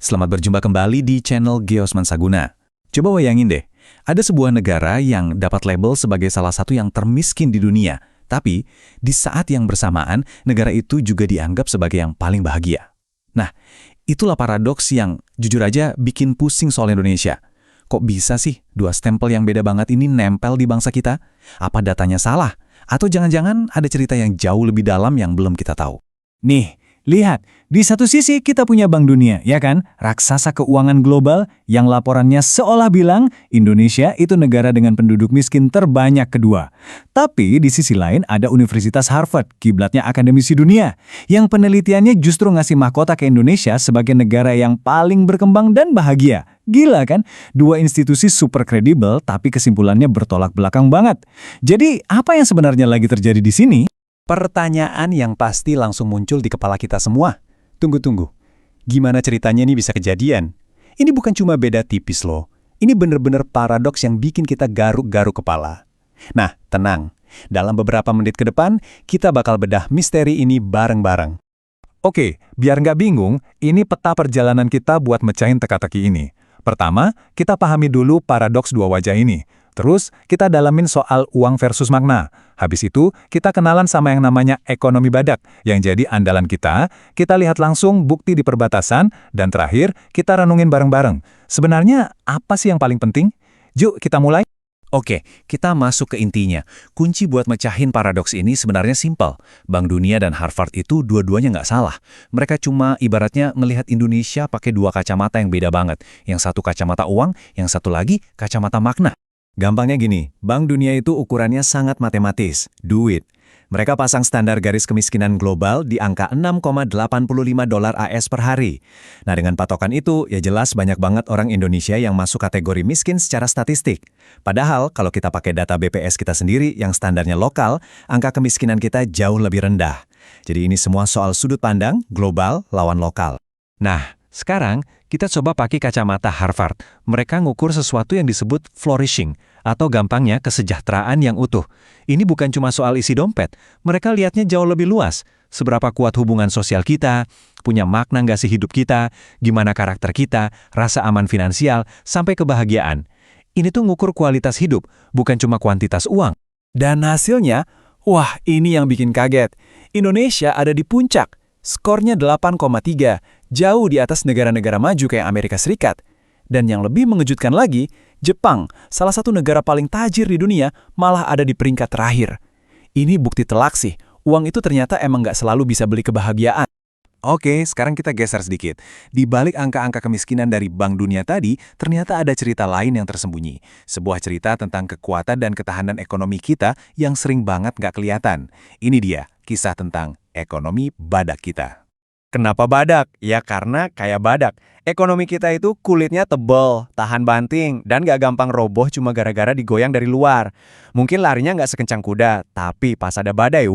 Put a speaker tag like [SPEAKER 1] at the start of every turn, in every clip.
[SPEAKER 1] Selamat berjumpa kembali di channel Geos Mansaguna. Coba bayangin deh, ada sebuah negara yang dapat label sebagai salah satu yang termiskin di dunia, tapi di saat yang bersamaan, negara itu juga dianggap sebagai yang paling bahagia. Nah, itulah paradoks yang jujur aja bikin pusing soal Indonesia. Kok bisa sih dua stempel yang beda banget ini nempel di bangsa kita? Apa datanya salah? Atau jangan-jangan ada cerita yang jauh lebih dalam yang belum kita tahu?
[SPEAKER 2] Nih, lihat, di satu sisi kita punya Bank Dunia, ya kan? Raksasa keuangan global yang laporannya seolah bilang Indonesia itu negara dengan penduduk miskin terbanyak kedua. Tapi di sisi lain ada Universitas Harvard, kiblatnya akademisi dunia, yang penelitiannya justru ngasih mahkota ke Indonesia sebagai negara yang paling berkembang dan bahagia. Gila kan? Dua institusi super kredibel tapi kesimpulannya bertolak belakang banget. Jadi, apa yang sebenarnya lagi terjadi di sini?
[SPEAKER 1] Pertanyaan yang pasti langsung muncul di kepala kita semua. Tunggu. Gimana ceritanya ini bisa kejadian? Ini bukan cuma beda tipis loh. Ini bener-bener paradoks yang bikin kita garuk-garuk kepala. Nah, tenang. Dalam beberapa menit ke depan, kita bakal bedah misteri ini bareng-bareng.
[SPEAKER 3] Oke, biar nggak bingung, ini peta perjalanan kita buat mecahin teka-teki ini. Pertama, kita pahami dulu paradoks dua wajah ini. Terus, kita dalamin soal uang versus makna. Habis itu, kita kenalan sama yang namanya ekonomi badak, yang jadi andalan kita lihat langsung bukti di perbatasan, dan terakhir, kita renungin bareng-bareng. Sebenarnya, apa sih yang paling penting? Yuk, kita mulai.
[SPEAKER 1] Oke, kita masuk ke intinya. Kunci buat mecahin paradoks ini sebenarnya simpel. Bank Dunia dan Harvard itu dua-duanya nggak salah. Mereka cuma ibaratnya ngelihat Indonesia pakai dua kacamata yang beda banget. Yang satu kacamata uang, yang satu lagi kacamata makna. Gampangnya gini, Bank Dunia itu ukurannya sangat matematis, duit. Mereka pasang standar garis kemiskinan global di angka 6,85 dolar AS per hari. Nah, dengan patokan itu, ya jelas banyak banget orang Indonesia yang masuk kategori miskin secara statistik. Padahal, kalau kita pakai data BPS kita sendiri yang standarnya lokal, angka kemiskinan kita jauh lebih rendah. Jadi ini semua soal sudut pandang, global lawan lokal.
[SPEAKER 3] Nah, sekarang kita coba pakai kacamata Harvard. Mereka ngukur sesuatu yang disebut flourishing, atau gampangnya kesejahteraan yang utuh. Ini bukan cuma soal isi dompet, mereka lihatnya jauh lebih luas. Seberapa kuat hubungan sosial kita, punya makna nggak sih hidup kita, gimana karakter kita, rasa aman finansial, sampai kebahagiaan. Ini tuh ngukur kualitas hidup, bukan cuma kuantitas uang.
[SPEAKER 2] Dan hasilnya, wah ini yang bikin kaget. Indonesia ada di puncak. Skornya 8,3, jauh di atas negara-negara maju kayak Amerika Serikat. Dan yang lebih mengejutkan lagi, Jepang, salah satu negara paling tajir di dunia, malah ada di peringkat terakhir. Ini bukti telak sih, uang itu ternyata emang nggak selalu bisa beli kebahagiaan.
[SPEAKER 3] Oke, sekarang kita geser sedikit. Di balik angka-angka kemiskinan dari Bank Dunia tadi, ternyata ada cerita lain yang tersembunyi. Sebuah cerita tentang kekuatan dan ketahanan ekonomi kita yang sering banget nggak kelihatan. Ini dia, kisah tentang ekonomi badak kita.
[SPEAKER 4] Kenapa badak? Ya karena kayak badak. Ekonomi kita itu kulitnya tebal, tahan banting, dan gak gampang roboh cuma gara-gara digoyang dari luar. Mungkin larinya gak sekencang kuda, tapi pas ada badai,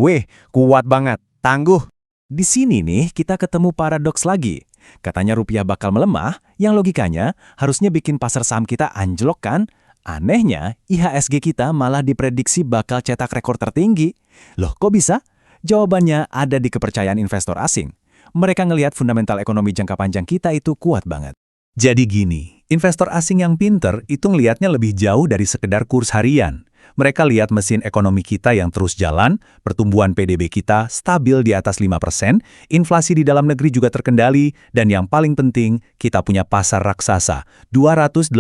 [SPEAKER 4] kuat banget, tangguh.
[SPEAKER 1] Di sini nih kita ketemu paradoks lagi. Katanya rupiah bakal melemah, yang logikanya harusnya bikin pasar saham kita anjlok kan? Anehnya, IHSG kita malah diprediksi bakal cetak rekor tertinggi. Loh, kok bisa? Jawabannya ada di kepercayaan investor asing. Mereka ngelihat fundamental ekonomi jangka panjang kita itu kuat banget. Jadi gini, investor asing yang pinter itu ngelihatnya lebih jauh dari sekedar kurs harian. Mereka lihat mesin ekonomi kita yang terus jalan, pertumbuhan PDB kita stabil di atas 5%, inflasi di dalam negeri juga terkendali, dan yang paling penting, kita punya pasar raksasa, 287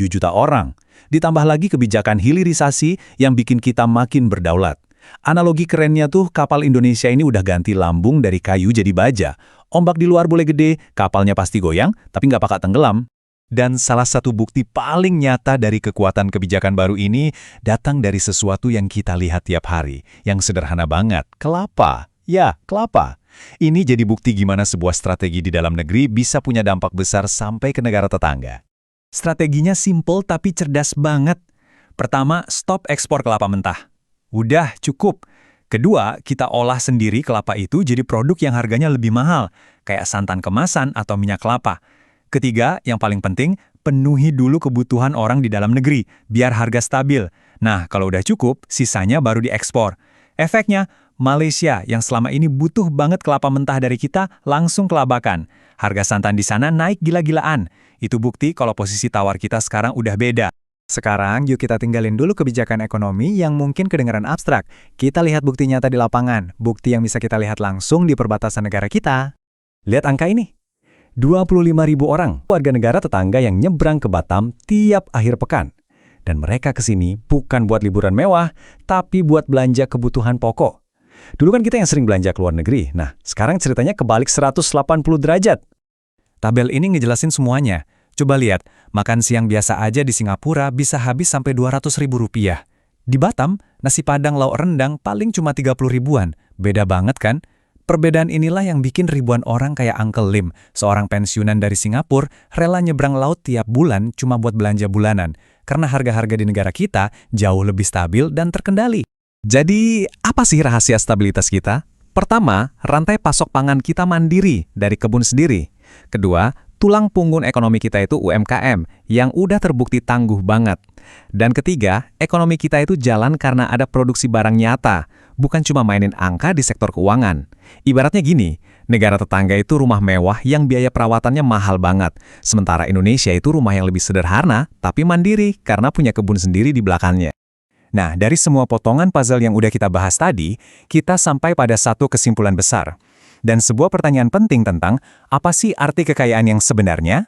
[SPEAKER 1] juta orang. Ditambah lagi kebijakan hilirisasi yang bikin kita makin berdaulat. Analogi kerennya tuh kapal Indonesia ini udah ganti lambung dari kayu jadi baja. Ombak di luar boleh gede, kapalnya pasti goyang, tapi nggak bakal tenggelam. Dan salah satu bukti paling nyata dari kekuatan kebijakan baru ini datang dari sesuatu yang kita lihat tiap hari, yang sederhana banget, kelapa. Ya, kelapa. Ini jadi bukti gimana sebuah strategi di dalam negeri bisa punya dampak besar sampai ke negara tetangga. Strateginya simple tapi cerdas banget. Pertama, stop ekspor kelapa mentah. Udah, cukup. Kedua, kita olah sendiri kelapa itu jadi produk yang harganya lebih mahal, kayak santan kemasan atau minyak kelapa. Ketiga, yang paling penting, penuhi dulu kebutuhan orang di dalam negeri, biar harga stabil. Nah, kalau udah cukup, sisanya baru diekspor. Efeknya, Malaysia yang selama ini butuh banget kelapa mentah dari kita langsung kelabakan.
[SPEAKER 3] Harga santan di sana naik gila-gilaan. Itu bukti kalau posisi tawar kita sekarang udah beda. Sekarang yuk kita tinggalin dulu kebijakan ekonomi yang mungkin kedengaran abstrak. Kita lihat bukti nyata di lapangan, bukti yang bisa kita lihat langsung di perbatasan negara kita.
[SPEAKER 1] Lihat angka ini. 25.000 orang warga negara tetangga yang nyebrang ke Batam tiap akhir pekan. Dan mereka ke sini bukan buat liburan mewah, tapi buat belanja kebutuhan pokok. Dulu kan kita yang sering belanja ke luar negeri. Nah, sekarang ceritanya kebalik 180 derajat.
[SPEAKER 3] Tabel ini ngejelasin semuanya. Coba lihat, makan siang biasa aja di Singapura bisa habis sampai 200.000 rupiah. Di Batam, nasi padang lauk rendang paling cuma 30 ribuan. Beda banget kan? Perbedaan inilah yang bikin ribuan orang kayak Uncle Lim, seorang pensiunan dari Singapura, rela nyebrang laut tiap bulan cuma buat belanja bulanan. Karena harga-harga di negara kita jauh lebih stabil dan terkendali.
[SPEAKER 1] Jadi, apa sih rahasia stabilitas kita? Pertama, rantai pasok pangan kita mandiri dari kebun sendiri. Kedua, tulang punggung ekonomi kita itu UMKM yang udah terbukti tangguh banget. Dan ketiga, ekonomi kita itu jalan karena ada produksi barang nyata, bukan cuma mainin angka di sektor keuangan. Ibaratnya gini, negara tetangga itu rumah mewah yang biaya perawatannya mahal banget. Sementara Indonesia itu rumah yang lebih sederhana, tapi mandiri karena punya kebun sendiri di belakangnya. Nah, dari semua potongan puzzle yang udah kita bahas tadi, kita sampai pada satu kesimpulan besar. Dan sebuah pertanyaan penting tentang apa sih arti kekayaan yang sebenarnya?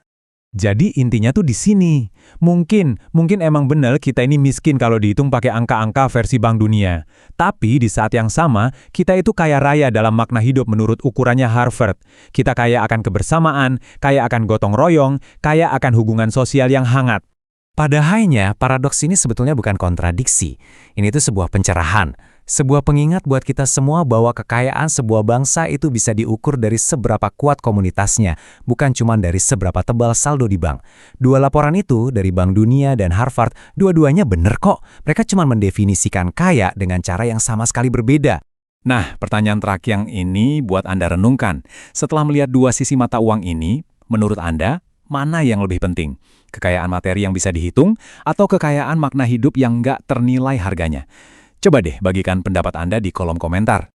[SPEAKER 1] Jadi intinya tuh di sini. Mungkin emang benar kita ini miskin kalau dihitung pakai angka-angka versi Bank Dunia. Tapi di saat yang sama, kita itu kaya raya dalam makna hidup menurut ukurannya Harvard. Kita kaya akan kebersamaan, kaya akan gotong royong, kaya akan hubungan sosial yang hangat. Padahalnya, paradoks ini sebetulnya bukan kontradiksi. Ini tuh sebuah pencerahan. Sebuah pengingat buat kita semua bahwa kekayaan sebuah bangsa itu bisa diukur dari seberapa kuat komunitasnya, bukan cuma dari seberapa tebal saldo di bank. Dua laporan itu dari Bank Dunia dan Harvard, dua-duanya bener kok. Mereka cuma mendefinisikan kaya dengan cara yang sama sekali berbeda. Nah, pertanyaan terakhir yang ini buat Anda renungkan. Setelah melihat dua sisi mata uang ini, menurut Anda, mana yang lebih penting? Kekayaan materi yang bisa dihitung atau kekayaan makna hidup yang nggak ternilai harganya? Coba deh bagikan pendapat Anda di kolom komentar.